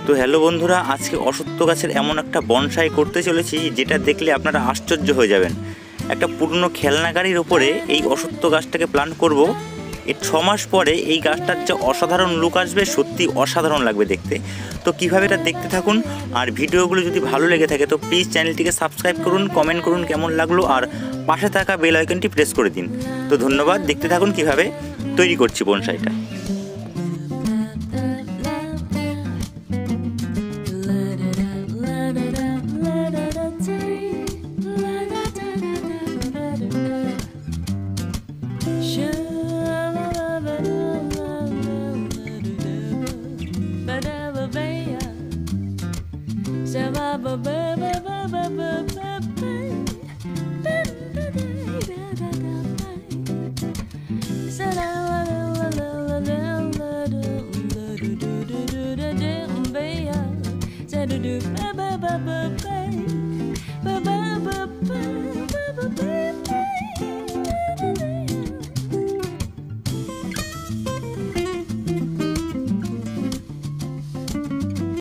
তো হ্যালো বন্ধুরা, আজকে অশ্বত্থ গাছের এমন একটা বনসাই করতে চলেছি যেটা দেখলে আপনারা আশ্চর্য হয়ে যাবেন। একটা পুরনো খেলনা গাড়ির ওপরে এই অশ্বত্থ গাছটাকে প্ল্যান করব। এর 6 মাস পরে এই গাছটার যে অসাধারণ লুক আসবে, সত্যি অসাধারণ লাগবে দেখতে। তো কীভাবে এটা দেখতে থাকুন, আর ভিডিওগুলো যদি ভালো লেগে থাকে তো প্লিজ চ্যানেলটিকে সাবস্ক্রাইব করুন, কমেন্ট করুন কেমন লাগলো, আর পাশে থাকা বেল আইকনটি প্রেস করে দিন। তো ধন্যবাদ, দেখতে থাকুন কীভাবে তৈরি করছি বনসাইটা। Do